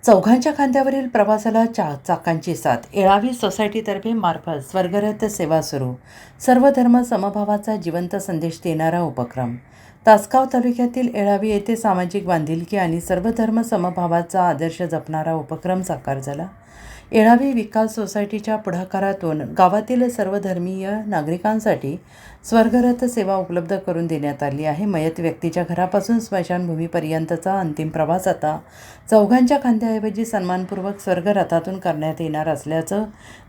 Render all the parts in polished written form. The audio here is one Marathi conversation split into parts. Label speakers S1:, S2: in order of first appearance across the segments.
S1: चौघांच्या खांद्यावरील प्रवासाला चाकांची साथ. येळावी सोसायटीतर्फे मार्फत स्वर्गरथ सेवा सुरू. सर्व धर्म समभावाचा जिवंत संदेश देणारा उपक्रम. तासगाव तालुक्यातील येळावी येथे सामाजिक बांधिलकी आणि सर्व धर्म समभावाचा आदर्श जपणारा उपक्रम साकार झाला. येळावी विकास सोसायटीच्या पुढाकारातून गावातील सर्वधर्मीय नागरिकांसाठी स्वर्गरथ सेवा उपलब्ध करून देण्यात आली आहे. मयत व्यक्तीच्या घरापासून स्मशानभूमीपर्यंतचा अंतिम प्रवास आता चौघांच्या खांद्याऐवजी सन्मानपूर्वक स्वर्गरथातून करण्यात येणार असल्याचं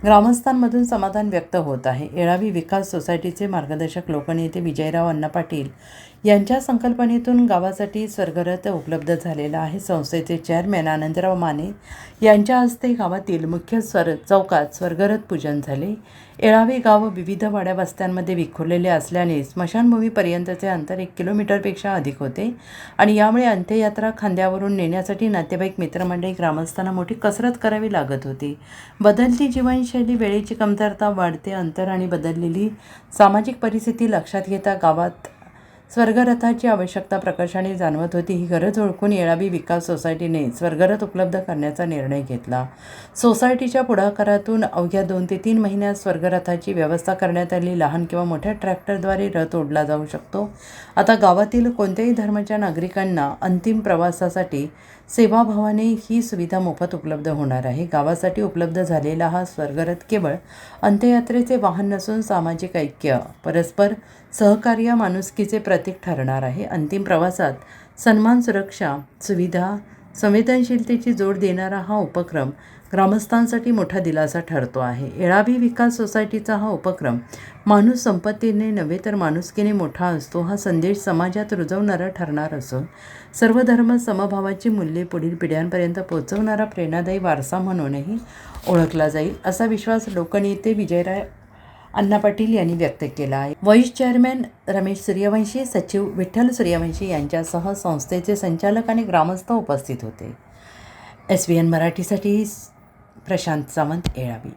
S1: ग्रामस्थांमधून समाधान व्यक्त होत आहे. येळावी विकास सोसायटीचे मार्गदर्शक लोकनेते विजयराव अण्णा पाटील यांच्या संकल्पनेतून गावासाठी स्वर्गरथ उपलब्ध झालेला आहे. संस्थेचे चेअरमॅन आनंदराव माने यांच्या हस्ते गावातील मुख्य चौकात स्वर्गरथ पूजन झाले. येळावी गाव विविध वाड्या वस्त्यांमध्ये विखुरलेले असल्याने स्मशानभूमीपर्यंतचे अंतर 1 किलोमीटरपेक्षा अधिक होते आणि यामुळे अंत्ययात्रा खांद्यावरून नेण्यासाठी नातेवाईक, मित्रमंडळी, ग्रामस्थांना मोठी कसरत करावी लागत होती. बदलती जीवनशैली, वेळेची कमतरता, वाढते अंतर आणि बदललेली सामाजिक परिस्थिती लक्षात घेता गावात स्वर्गरथाची आवश्यकता प्रकर्षाने जाणवत होती. ही गरज ओळखून येळावी विकास सोसायटीने स्वर्गरथ उपलब्ध करण्याचा निर्णय घेतला. सोसायटीच्या पुढाकारातून अवघ्या 2 ते 3 महिन्यात स्वर्गरथाची व्यवस्था करण्यात आली. लहान किंवा मोठ्या ट्रॅक्टरद्वारे रथ ओढला जाऊ शकतो. आता गावातील कोणत्याही धर्माच्या नागरिकांना अंतिम प्रवासासाठी सेवाभावाने ही सुविधा मोफत उपलब्ध होणार आहे. गावासाठी उपलब्ध झालेला हा स्वर्गरथ केवळ अंत्ययात्रेचे वाहन नसून सामाजिक ऐक्य, परस्पर सहकार्य, माणुसकीचे प्रतीक ठरणार आहे. अंतिम प्रवासात सन्मान, सुरक्षा, सुविधा, संवेदनशीलतेची जोड देणारा हा उपक्रम ग्रामस्थांसाठी मोठा दिलासा ठरतो आहे. येळावी विकास सोसायटीचा हा उपक्रम माणूस संपत्तीने नव्हे तर माणुसकीने मोठा असतो हा संदेश समाजात रुजवणारा ठरणार असून सर्व धर्म समभावाची मूल्ये पुढील पिढ्यांपर्यंत पोहोचवणारा प्रेरणादायी वारसा म्हणूनही ओळखला जाईल, असा विश्वास लोकनेते विजयराव अण्णा पाटील यांनी व्यक्त केला आहे. व्हाईस चेअरमॅन रमेश सूर्यवंशी, सचिव विठ्ठल सूर्यवंशी यांच्यासह संस्थेचे संचालक आणि ग्रामस्थ उपस्थित होते. SVN मराठीसाठी प्रशांत सावंत, येळावी.